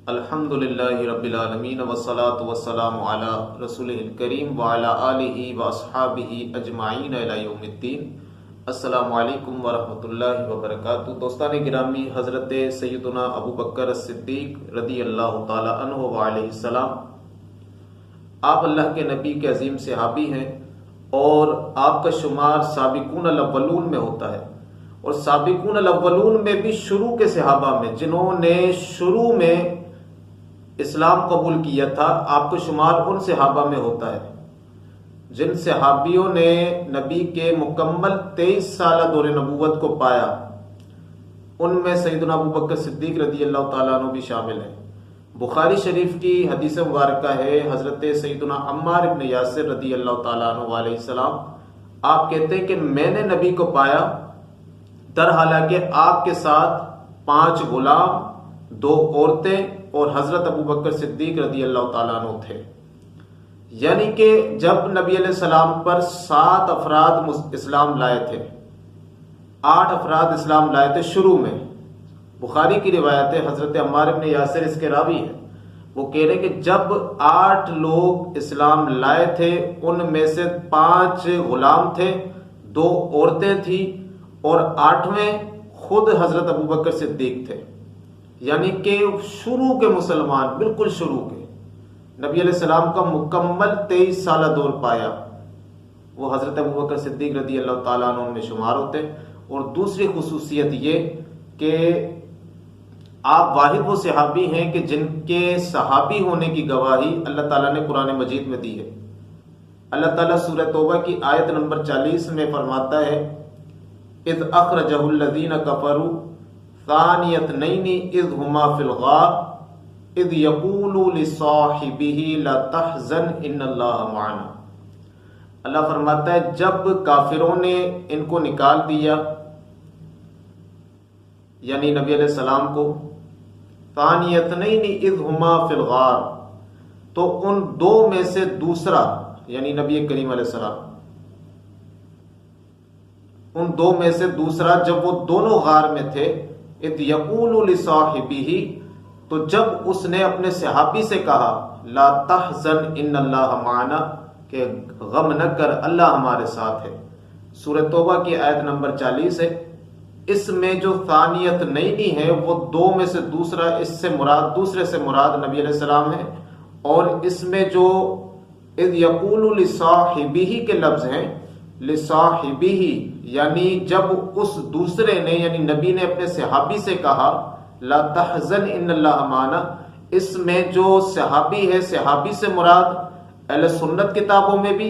الحمدللہ رب العالمین والصلاة والسلام علی رسولہ الکریم وعلی آلہ واصحابہ اجمعین الی یوم الدین۔ السلام علیکم ورحمۃ اللہ وبرکاتہ۔ دوستان گرامی، حضرت سیدنا ابو بکر الصدیق رضی اللہ تعالی عنہ وعلیہ السلام، آپ اللہ کے نبی کے عظیم صحابی ہیں اور آپ کا شمار سابقون الاولون میں ہوتا ہے، اور سابقون الاولون میں بھی شروع کے صحابہ میں جنہوں نے شروع میں اسلام قبول کیا تھا، آپ کو شمار ان صحابہ میں ہوتا ہے جن صحابیوں نے نبی کے مکمل 23 سالہ دور نبوت کو پایا۔ ان میں سیدنا ابو بکر صدیق رضی اللہ تعالیٰ عنہ بھی شامل ہیں۔ بخاری شریف کی حدیث مبارکہ ہے، حضرت سیدنا عمار ابن یاسر رضی اللہ تعالیٰ عنہ علیہ السلام، آپ کہتے ہیں کہ میں نے نبی کو پایا در حالانکہ آپ کے ساتھ 5 غلام، 2 عورتیں اور حضرت ابو بکر صدیق رضی اللہ تعالیٰ عنہ تھے۔ یعنی کہ جب نبی علیہ السلام پر 7 افراد اسلام لائے تھے، 8 افراد اسلام لائے تھے شروع میں۔ بخاری کی روایت ہے، حضرت عمار ابن یاسر اس کے راوی ہیں، وہ کہہ رہے کہ جب 8 لوگ اسلام لائے تھے، ان میں سے 5 غلام تھے، 2 عورتیں تھیں اور 8ویں خود حضرت ابو بکر صدیق تھے۔ یعنی کہ شروع کے مسلمان، بالکل شروع کے، نبی علیہ السلام کا مکمل 23 سالہ دور پایا، وہ حضرت ابو بکر صدیق رضی اللہ تعالیٰ عنہ میں شمار ہوتے۔ اور دوسری خصوصیت یہ کہ آپ واحد وہ صحابی ہیں کہ جن کے صحابی ہونے کی گواہی اللہ تعالیٰ نے قرآن مجید میں دی ہے۔ اللہ تعالیٰ سورہ توبہ کی آیت نمبر 40 میں فرماتا ہے، اذ اخرجہ الذین کفروا ثانی اثنین اذ ہما فی الغار اذ یقول لصاحبہ لا تحزن ان اللہ معنا۔ اللہ فرماتا ہے جب کافروں نے ان کو نکال دیا، یعنی نبی علیہ السلام کو، ثانی اثنین اذ ہما فی الغار، تو ان 2 میں سے دوسرا یعنی نبی کریم علیہ السلام، ان 2 میں سے دوسرا جب وہ دونوں غار میں تھے، اذ یقول لصاحبہ، تو جب اس نے اپنے صحابی سے کہا لا تحزن ان اللہ معنا، کہ غم نہ کر، اللہ ہمارے ساتھ ہے۔ سورہ توبہ کی آیت نمبر 40 ہے۔ اس میں جو ثانیت نئی ہے وہ 2 میں سے دوسرا، اس سے مراد، دوسرے سے مراد نبی علیہ السلام ہے، اور اس میں جو اذ یقول لصاحبہ کے لفظ ہیں، لصاحبہ یعنی جب اس دوسرے نے یعنی نبی نے اپنے صحابی سے کہا لا تحزن ان اللہ معنا، اس میں جو صحابی ہے، صحابی سے مراد اہل سنت کتابوں میں بھی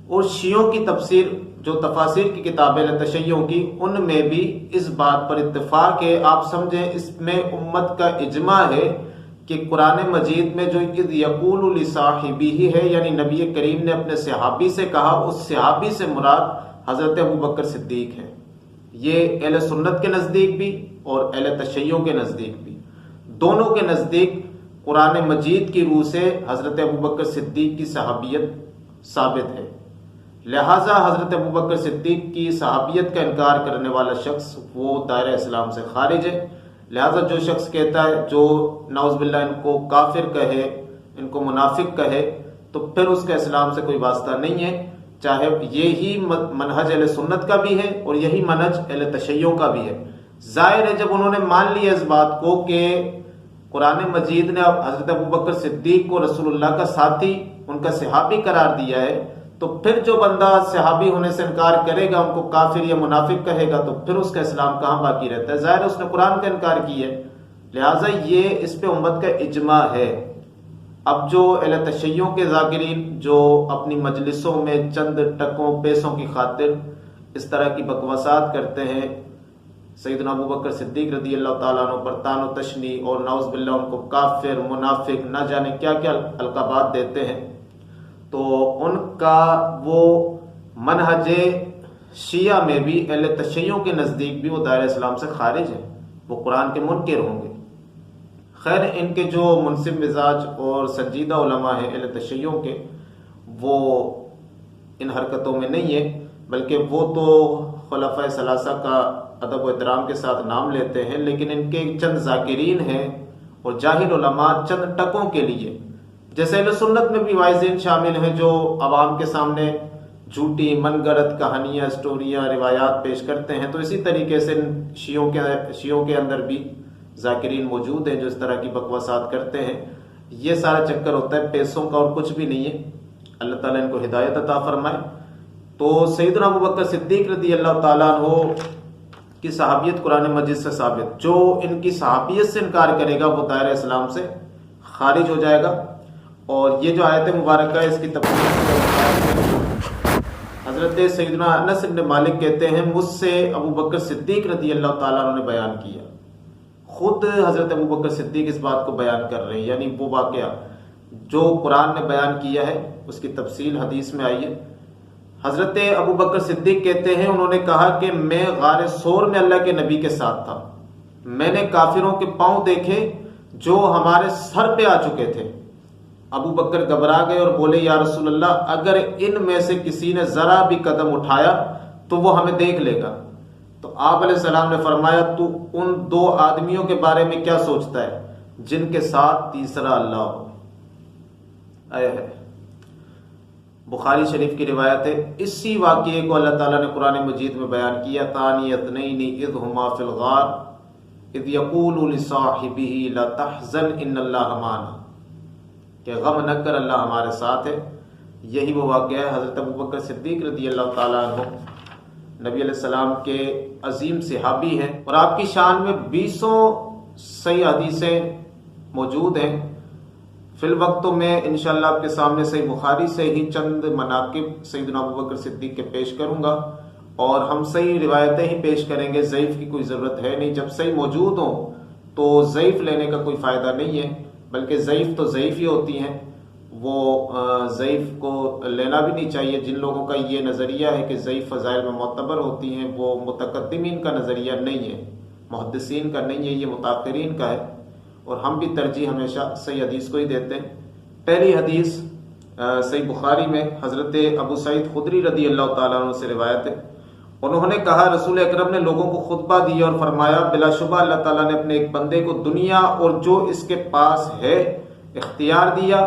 اور شیعوں کی تفسیر، جو تفاسیر کی کتابیں تشیعوں کی، ان میں بھی اس بات پر اتفاق ہے۔ آپ سمجھیں اس میں امت کا اجماع ہے کہ قرآن مجید میں جو اذ یقول لصاحبہ ہے، یعنی نبی کریم نے اپنے صحابی سے کہا، اس صحابی سے مراد حضرت ابو بکر صدیق ہے۔ یہ اہل سنت کے نزدیک بھی اور اہل تشیعوں کے نزدیک بھی، دونوں کے نزدیک قرآن مجید کی روح سے حضرت ابو بکر صدیق کی صحابیت ثابت ہے۔ لہٰذا حضرت ابو بکر صدیق کی صحابیت کا انکار کرنے والا شخص وہ دائرہ اسلام سے خارج ہے۔ لہٰذا جو شخص کہتا ہے، جو نعوذ باللہ ان کو کافر کہے، ان کو منافق کہے، تو پھر اس کا اسلام سے کوئی واسطہ نہیں ہے، چاہے یہی منہج اہل سنت کا بھی ہے اور یہی منہج اہل تشیعوں کا بھی ہے۔ ظاہر ہے جب انہوں نے مان لیا اس بات کو کہ قرآن مجید نے حضرت ابو بکر صدیق کو رسول اللہ کا ساتھی، ان کا صحابی قرار دیا ہے، تو پھر جو بندہ صحابی ہونے سے انکار کرے گا، ان کو کافر یا منافق کہے گا، تو پھر اس کا اسلام کہاں باقی رہتا ہے؟ ظاہر ہے اس نے قرآن کا انکار کیا ہے۔ لہٰذا یہ اس پہ امت کا اجماع ہے۔ اب جو اہل تشیعوں کے ذاکرین جو اپنی مجلسوں میں چند ٹکوں پیسوں کی خاطر اس طرح کی بکواسات کرتے ہیں، سیدنا ابو بکر صدیق رضی اللہ تعالیٰ عنہ پر طعن و تشنیع اور نعوذ باللہ ان کو کافر، منافق، نہ جانے کیا کیا القابات دیتے ہیں، تو ان کا وہ منہج شیعہ میں بھی، اہل تشیعوں کے نزدیک بھی وہ دائرہ اسلام سے خارج ہے، وہ قرآن کے منکر ہوں گے۔ خیر، ان کے جو منصف مزاج اور سنجیدہ علماء ہیں اہل تشیعوں کے، وہ ان حرکتوں میں نہیں ہے، بلکہ وہ تو خلفائے ثلاثہ کا ادب و احترام کے ساتھ نام لیتے ہیں، لیکن ان کے چند ذاکرین ہیں اور جاہل علماء چند ٹکوں کے لیے، جیسے اہل سنت میں بھی وائزین شامل ہیں جو عوام کے سامنے جھوٹی من گڑت کہانیاں، اسٹوریاں، روایات پیش کرتے ہیں، تو اسی طریقے سے شیعوں کے اندر بھی ذاکرین موجود ہیں جو اس طرح کی بکواسات کرتے ہیں۔ یہ سارا چکر ہوتا ہے پیسوں کا اور کچھ بھی نہیں ہے۔ اللہ تعالیٰ ان کو ہدایت عطا فرمائے۔ تو سیدنا ابوبکر صدیق رضی اللہ تعالیٰ عنہ کی صحابیت قرآن مجید سے ثابت، جو ان کی صحابیت سے انکار کرے گا وہ دائرہ اسلام سے خارج ہو جائے گا۔ اور یہ جو آیت مبارکہ ہے اس کی تفسیر حضرت سیدنا انس بن مالک کہتے ہیں مجھ سے ابوبکر صدیق رضی اللہ تعالیٰ عنہ نے بیان کیا۔ خود حضرت ابوبکر صدیق اس بات کو بیان کر رہے ہیں، یعنی وہ واقعہ جو قرآن نے بیان کیا ہے اس کی تفصیل حدیث میں آئی ہے۔ حضرت ابوبکر صدیق کہتے ہیں انہوں نے کہا کہ میں غار ثور میں اللہ کے نبی کے ساتھ تھا، میں نے کافروں کے پاؤں دیکھے جو ہمارے سر پہ آ چکے تھے۔ ابو بکر گھبرا گئے اور بولے یا رسول اللہ، اگر ان میں سے کسی نے ذرا بھی قدم اٹھایا تو وہ ہمیں دیکھ لے گا۔ تو آپ علیہ السلام نے فرمایا تو ان دو آدمیوں کے بارے میں کیا سوچتا ہے جن کے ساتھ تیسرا اللہ ہو۔ بخاری شریف کی روایت ہے، اسی واقعے کو اللہ تعالیٰ نے قرآن مجید میں بیان کیا، ثانی اثنین اذ ہما فی الغار اذ یقول لصاحبہ لا تحزن ان اللہ معنا، کہ غم نہ کر اللہ ہمارے ساتھ ہے۔ یہی وہ واقعہ ہے۔ حضرت ابوبکر صدیق رضی اللہ تعالیٰ عنہ نبی علیہ السلام کے عظیم صحابی ہیں، اور آپ کی شان میں 20 صحیح حدیثیں موجود ہیں۔ فی الوقت تو میں انشاءاللہ آپ کے سامنے صحیح بخاری سے ہی چند مناقب سیدنا ابوبکر صدیق کے پیش کروں گا، اور ہم صحیح روایتیں ہی پیش کریں گے، ضعیف کی کوئی ضرورت ہے نہیں۔ جب صحیح موجود ہوں تو ضعیف لینے کا کوئی فائدہ نہیں ہے، بلکہ ضعیف تو ضعیف ہی ہوتی ہیں، وہ ضعیف کو لینا بھی نہیں چاہیے۔ جن لوگوں کا یہ نظریہ ہے کہ ضعیف فضائل میں معتبر ہوتی ہیں، وہ متقدمین کا نظریہ نہیں ہے، محدثین کا نہیں ہے، یہ متاخرین کا ہے، اور ہم بھی ترجیح ہمیشہ صحیح حدیث کو ہی دیتے ہیں۔ پہلی حدیث صحیح بخاری میں حضرت ابو سعید خدری رضی اللہ تعالیٰ عنہ سے روایت ہے، انہوں نے کہا رسول اکرم نے لوگوں کو خطبہ دیا اور فرمایا بلا شبہ اللہ تعالیٰ نے اپنے ایک بندے کو دنیا اور جو اس کے پاس ہے اختیار دیا،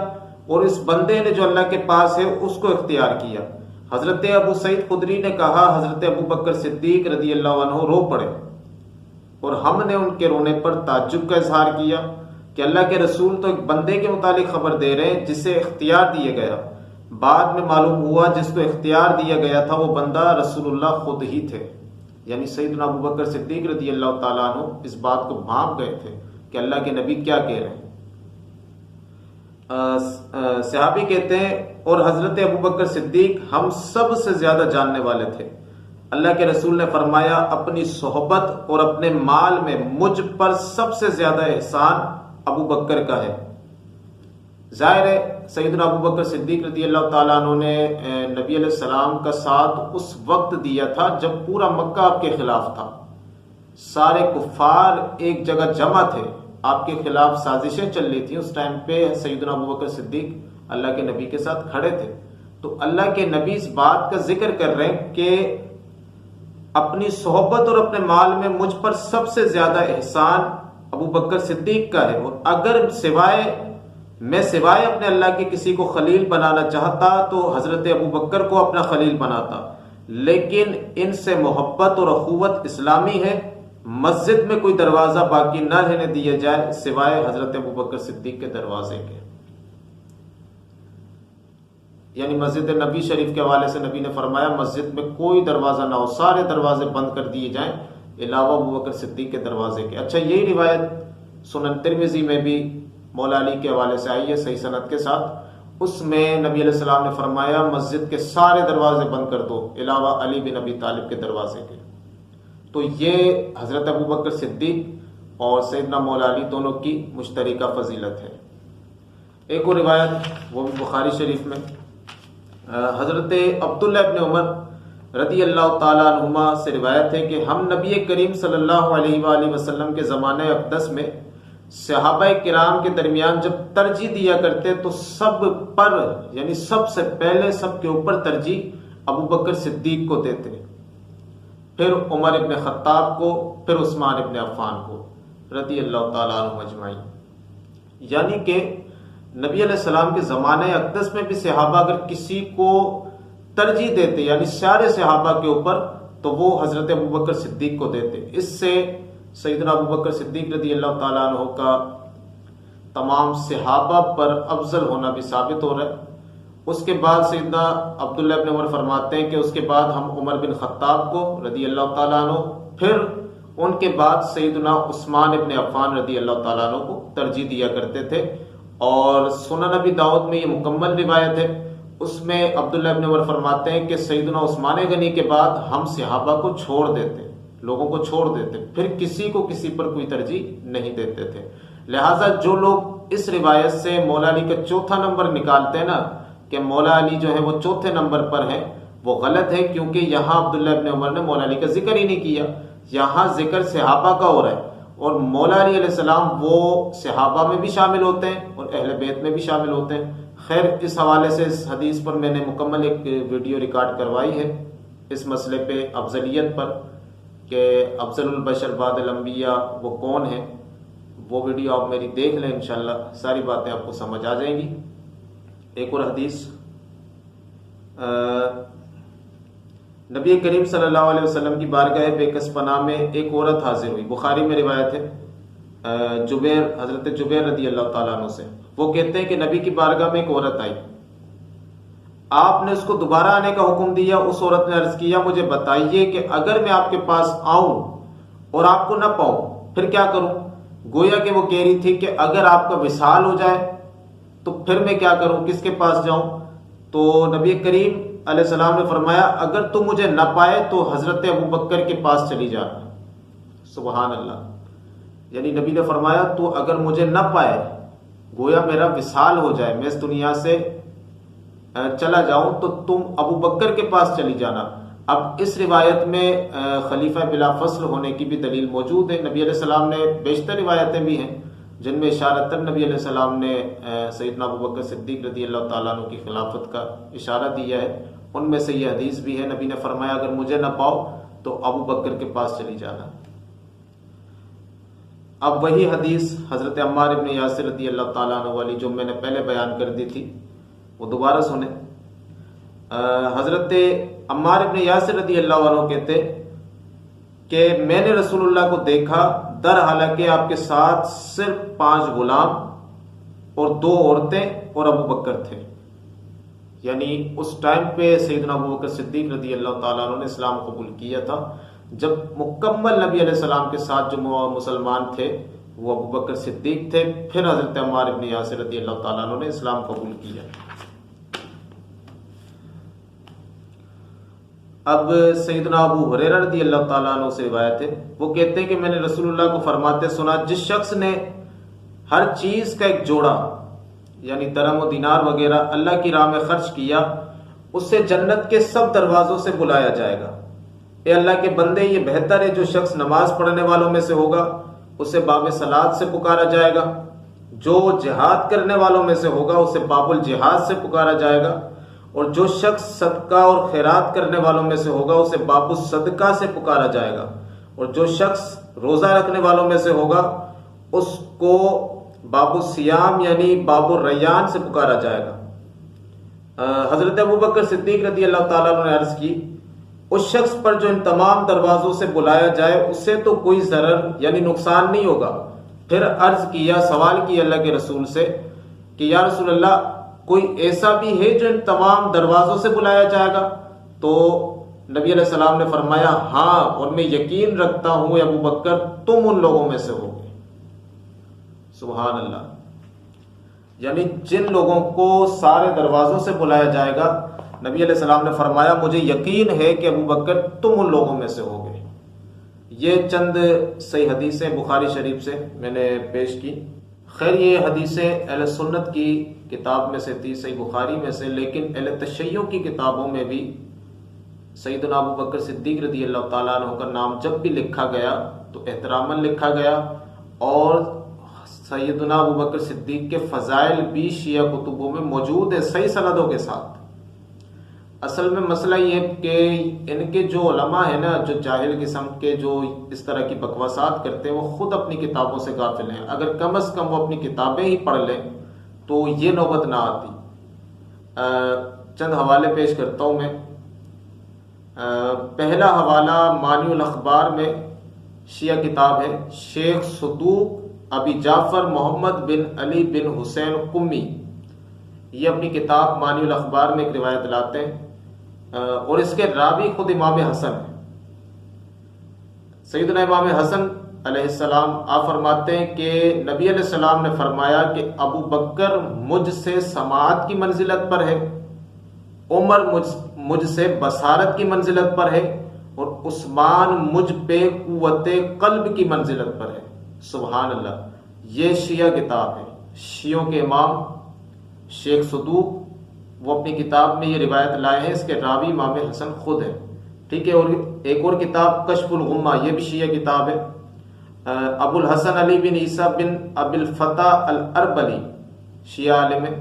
اور اس بندے نے جو اللہ کے پاس ہے اس کو اختیار کیا۔ حضرت ابو سعید خدری نے کہا حضرت ابوبکر صدیق رضی اللہ عنہ رو پڑے، اور ہم نے ان کے رونے پر تعجب کا اظہار کیا کہ اللہ کے رسول تو ایک بندے کے متعلق خبر دے رہے ہیں جسے اختیار دیا گیا۔ بعد میں معلوم ہوا جس کو اختیار دیا گیا تھا وہ بندہ رسول اللہ خود ہی تھے، یعنی سیدنا ابوبکر صدیق رضی اللہ تعالیٰ عنہ اس بات کو بھانپ گئے تھے کہ اللہ کے نبی کیا کہہ رہے ہیں۔ صحابی کہتے ہیں اور حضرت ابوبکر صدیق ہم سب سے زیادہ جاننے والے تھے۔ اللہ کے رسول نے فرمایا اپنی صحبت اور اپنے مال میں مجھ پر سب سے زیادہ احسان ابوبکر کا ہے۔ ظاہر ہے سیدنا ابوبکر صدیق رضی اللہ تعالیٰ عنہ نے نبی علیہ السلام کا ساتھ اس وقت دیا تھا جب پورا مکہ آپ کے خلاف تھا، سارے کفار ایک جگہ جمع تھے، آپ کے خلاف سازشیں چل رہی تھیں۔ اس ٹائم پہ سیدنا ابوبکر صدیق اللہ کے نبی کے ساتھ کھڑے تھے۔ تو اللہ کے نبی اس بات کا ذکر کر رہے ہیں کہ اپنی صحبت اور اپنے مال میں مجھ پر سب سے زیادہ احسان ابوبکر صدیق کا ہے، اور اگر سوائے اپنے اللہ کے کسی کو خلیل بنانا چاہتا تو حضرت ابوبکر کو اپنا خلیل بناتا، لیکن ان سے محبت اور اخوت اسلامی ہے۔ مسجد میں کوئی دروازہ باقی نہ رہنے دیا جائے سوائے حضرت ابوبکر صدیق کے دروازے کے، یعنی مسجد نبی شریف کے حوالے سے نبی نے فرمایا مسجد میں کوئی دروازہ نہ ہو، سارے دروازے بند کر دیے جائیں علاوہ ابوبکر صدیق کے دروازے کے۔ اچھا، یہی روایت سنن ترمذی میں بھی مولا علی کے حوالے سے آئی ہے صحیح سند کے ساتھ۔ اس میں نبی علیہ السلام نے فرمایا مسجد کے سارے دروازے بند کر دو علاوہ علی بن ابی طالب کے دروازے کے۔ تو یہ حضرت ابوبکر صدیق اور سیدنا مولا علی دونوں کی مشترکہ فضیلت ہے۔ ایک اور روایت وہ بھی بخاری شریف میں حضرت عبداللہ ابن عمر رضی اللہ تعالیٰ عنہما سے روایت ہے کہ ہم نبی کریم صلی اللہ علیہ وآلہ وسلم کے زمانہ اقدس میں صحابہ کرام کے درمیان جب ترجیح دیا کرتے تو سب پر یعنی سب سے پہلے سب کے اوپر ترجیح ابوبکر صدیق کو دیتے، پھر عمر ابن خطاب کو، پھر عثمان ابن عفان کو رضی اللہ تعالیٰ عنہ اجمعین۔ یعنی کہ نبی علیہ السلام کے زمانے اقدس میں بھی صحابہ اگر کسی کو ترجیح دیتے یعنی سارے صحابہ کے اوپر تو وہ حضرت ابوبکر صدیق کو دیتے. اس سے سیدنا ابوبکر صدیق رضی اللہ تعالیٰ عنہ کا تمام صحابہ پر افضل ہونا بھی ثابت ہو رہا ہے. اس کے بعد سیدنا عبداللہ ابن عمر فرماتے ہیں کہ اس کے بعد ہم عمر بن خطاب کو رضی اللہ تعالیٰ عنہ، پھر ان کے بعد سیدنا عثمان ابن عفان رضی اللہ تعالیٰ عنہ کو ترجیح دیا کرتے تھے. اور سنن نبی داؤد میں یہ مکمل روایت ہے، اس میں عبداللہ ابن عمر فرماتے ہیں کہ سیدنا عثمان غنی کے بعد ہم صحابہ کو چھوڑ دیتے، لوگوں کو چھوڑ دیتے، پھر کسی کو کسی پر کوئی ترجیح نہیں دیتے تھے. لہٰذا جو لوگ اس روایت سے مولا علی کا چوتھا نمبر نکالتے ہیں نا کہ مولا علی جو ہے وہ چوتھے نمبر پر ہیں، وہ غلط ہے، کیونکہ یہاں عبداللہ ابن عمر نے مولا علی کا ذکر ہی نہیں کیا. یہاں ذکر صحابہ کا ہو رہا ہے، اور مولا علی علیہ السلام وہ صحابہ میں بھی شامل ہوتے ہیں اور اہل بیت میں بھی شامل ہوتے ہیں. خیر، اس حوالے سے اس حدیث پر میں نے مکمل ایک ویڈیو ریکارڈ کروائی ہے اس مسئلے پہ، افضلیت پر، کہ افضل البشر بعد الانبیاء وہ کون ہیں. وہ ویڈیو آپ میری دیکھ لیں، انشاءاللہ ساری باتیں آپ کو سمجھ آ جائیں گی. ایک اور حدیث، نبی کریم صلی اللہ علیہ وسلم کی بارگاہ بے کس پناہ میں ایک عورت حاضر ہوئی. بخاری میں روایت ہے حضرت جبیر رضی اللہ تعالیٰ عنہ سے. وہ کہتے ہیں کہ نبی کی بارگاہ میں ایک عورت آئی، آپ نے اس کو دوبارہ آنے کا حکم دیا. اس عورت نے عرض کیا مجھے بتائیے کہ اگر میں آپ کے پاس آؤں اور آپ کو نہ پاؤں پھر کیا کروں؟ گویا کہ وہ کہہ رہی تھی کہ اگر آپ کا وصال ہو جائے تو پھر میں کیا کروں، کس کے پاس جاؤں؟ تو نبی کریم علیہ السلام نے فرمایا اگر تم مجھے نہ پائے تو حضرت ابوبکر کے پاس چلی جانا. سبحان اللہ. یعنی نبی نے فرمایا تو اگر مجھے نہ پائے، گویا میرا وصال ہو جائے، میں اس دنیا سے چلا جاؤں، تو تم ابوبکر کے پاس چلی جانا. اب اس روایت میں خلیفہ بلا فصل ہونے کی بھی دلیل موجود ہے. نبی علیہ السلام نے بیشتر روایتیں بھی ہیں جن میں اشارتاً نبی علیہ السلام نے سیدنا ابوبکر صدیق رضی اللہ تعالیٰ عنہ کی خلافت کا اشارہ دیا ہے. ان میں سے یہ حدیث بھی ہے، نبی نے فرمایا اگر مجھے نہ پاؤ تو ابوبکر کے پاس چلی جانا. اب وہی حدیث حضرت عمار ابن یاسر رضی اللہ تعالیٰ عنہ والی جو میں نے پہلے بیان کر دی تھی وہ دوبارہ سنیں. حضرت عمار ابن یاسر رضی اللہ عنہ کہتے کہ میں نے رسول اللہ کو دیکھا، در حالانکہ آپ کے ساتھ صرف 5 غلام اور 2 عورتیں اور ابوبکر تھے. یعنی اس ٹائم پہ سیدنا ابوبکر صدیق رضی اللہ تعالیٰ عنہ نے اسلام قبول کیا تھا. جب مکمل نبی علیہ السلام کے ساتھ جو مسلمان تھے وہ ابوبکر صدیق تھے، پھر حضرت عمار ابن یاسر رضی اللہ تعالیٰ عنہ نے اسلام قبول کیا. اب سیدنا ابو ہریرہ رضی اللہ تعالیٰ عنہ سے روایت ہے، وہ کہتے ہیں کہ میں نے رسول اللہ کو فرماتے سنا جس شخص نے ہر چیز کا ایک جوڑا یعنی درہم و دینار وغیرہ اللہ کی راہ میں خرچ کیا، اسے جنت کے سب دروازوں سے بلایا جائے گا. اے اللہ کے بندے، یہ بہتر ہے جو شخص نماز پڑھنے والوں میں سے ہوگا اسے باب صلاۃ سے پکارا جائے گا، جو جہاد کرنے والوں میں سے ہوگا اسے باب الجہاد سے پکارا جائے گا، اور جو شخص صدقہ اور خیرات کرنے والوں میں سے ہوگا اسے باب الصدقہ سے پکارا جائے گا، اور جو شخص روزہ رکھنے والوں میں سے ہوگا اس کو باب الصیام یعنی باب الریان سے پکارا جائے گا. حضرت ابوبکر صدیق رضی اللہ تعالیٰ عنہ نے عرض کی اس شخص پر جو ان تمام دروازوں سے بلایا جائے اسے تو کوئی ضرر یعنی نقصان نہیں ہوگا. پھر عرض کیا، سوال کیا اللہ کے رسول سے کہ یا رسول اللہ کوئی ایسا بھی ہے جو ان تمام دروازوں سے بلایا جائے گا؟ تو نبی علیہ السلام نے فرمایا ہاں، اور میں یقین رکھتا ہوں ابوبکر تم ان لوگوں میں سے ہوگے. سبحان اللہ. یعنی جن لوگوں کو سارے دروازوں سے بلایا جائے گا، نبی علیہ السلام نے فرمایا مجھے یقین ہے کہ ابوبکر تم ان لوگوں میں سے ہوگے. یہ چند صحیح حدیثیں بخاری شریف سے میں نے پیش کی. خیر یہ حدیثیں اہل سنت کی کتاب میں سے تھی، صحیح بخاری میں سے، لیکن اہل تشیع کی کتابوں میں بھی سیدنا ابوبکر صدیق رضی اللہ تعالیٰ عنہ کا نام جب بھی لکھا گیا تو احتراماً لکھا گیا، اور سیدنا ابوبکر صدیق کے فضائل بھی شیعہ کتبوں میں موجود ہے صحیح سندوں کے ساتھ. اصل میں مسئلہ یہ کہ ان کے جو علماء ہیں نا، جو جاہل قسم کے جو اس طرح کی بکواسات کرتے ہیں، وہ خود اپنی کتابوں سے غافل ہیں. اگر کم از کم وہ اپنی کتابیں ہی پڑھ لیں تو یہ نوبت نہ آتی. چند حوالے پیش کرتا ہوں میں. پہلا حوالہ مانی الاخبار میں شیعہ کتاب ہے، شیخ صدوق ابی جعفر محمد بن علی بن حسین قمی، یہ اپنی کتاب مانی الاخبار میں ایک روایت لاتے ہیں، اور اس کے راوی خود امام حسن ہیں. سیدنا امام حسن علیہ السلام آپ فرماتے ہیں کہ نبی علیہ السلام نے فرمایا کہ ابو بکر مجھ سے سماعت کی منزلت پر ہے، عمر مجھ سے بصارت کی منزلت پر ہے، اور عثمان مجھ پہ قوت قلب کی منزلت پر ہے. سبحان اللہ. یہ شیعہ کتاب ہے، شیعوں کے امام شیخ صدوق وہ اپنی کتاب میں یہ روایت لائے ہیں، اس کے راوی امام حسن خود ہے. ٹھیک ہے. اور ایک اور کتاب کشف الغمہ، یہ بھی شیعہ کتاب ہے، ابو الحسن علی بن عیسیٰ بن ابی الفتح الاربلی شیعہ عالم ہے.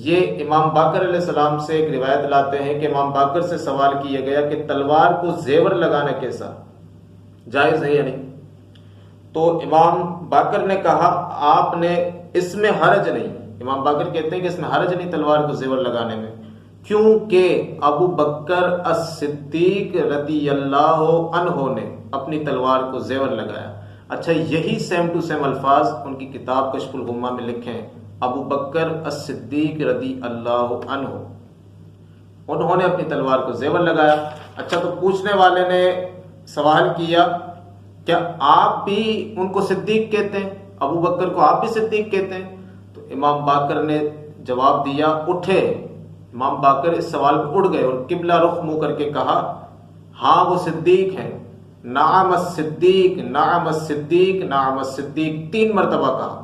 یہ امام باقر علیہ السلام سے ایک روایت لاتے ہیں کہ امام باقر سے سوال کیا گیا کہ تلوار کو زیور لگانا کیسا جائز ہے یا نہیں؟ تو امام باقر نے کہا آپ نے اس میں حرج نہیں. امام باقر کہتے ہیں کہ اس میں حرج نہیں تلوار کو زیور لگانے میں، کیونکہ ابو بکر الصدیق رضی اللہ عنہ نے اپنی تلوار کو زیور لگایا. اچھا، یہی سیم ٹو سیم الفاظ ان کی کتاب کشف الغمہ میں لکھے ہیں، ابو بکر الصدیق رضی اللہ عنہ، انہوں نے اپنی تلوار کو زیور لگایا. اچھا، تو پوچھنے والے نے سوال کیا کیا آپ بھی ان کو صدیق کہتے ہیں، ابو بکر کو آپ بھی صدیق کہتے ہیں؟ تو امام باقر نے جواب دیا، اٹھے امام باقر اس سوال پہ اٹھ گئے اور قبلہ رخ منہ کر کے کہا ہاں وہ صدیق ہیں، نعم الصدیق نعم الصدیق نعم الصدیق 3 مرتبہ کہا.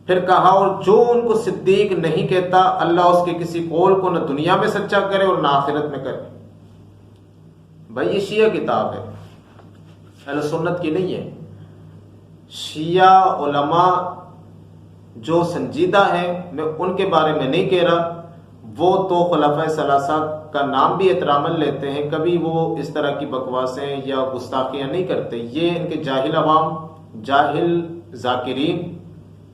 پھر کہا اور جو ان کو صدیق نہیں کہتا اللہ اس کے کسی قول کو نہ دنیا میں سچا کرے اور نہ آخرت میں کرے. بھائی یہ شیعہ کتاب ہے، اہل سنت کی نہیں ہے. شیعہ علماء جو سنجیدہ ہیں، میں ان کے بارے میں نہیں کہہ رہا، وہ تو خلفائے ثلاثہ کا نام بھی احتراماً لیتے ہیں، کبھی وہ اس طرح کی بکواسیں یا گستاخیاں نہیں کرتے. یہ ان کے جاہل عوام، جاہل ذاکرین،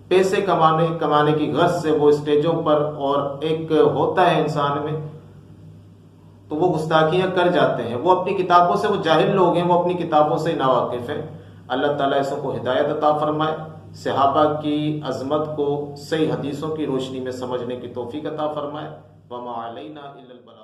پیسے کمانے کی غرض سے وہ اسٹیجوں پر، اور ایک ہوتا ہے انسان میں تو وہ گستاخیاں کر جاتے ہیں. وہ اپنی کتابوں سے، وہ جاہل لوگ ہیں، وہ اپنی کتابوں سے ناواقف ہیں. اللہ تعالیٰ ایسوں کو ہدایت عطا فرمائے، صحابہ کی عظمت کو صحیح حدیثوں کی روشنی میں سمجھنے کی توفیق عطا فرمائے. وما علینا الا البلاغ.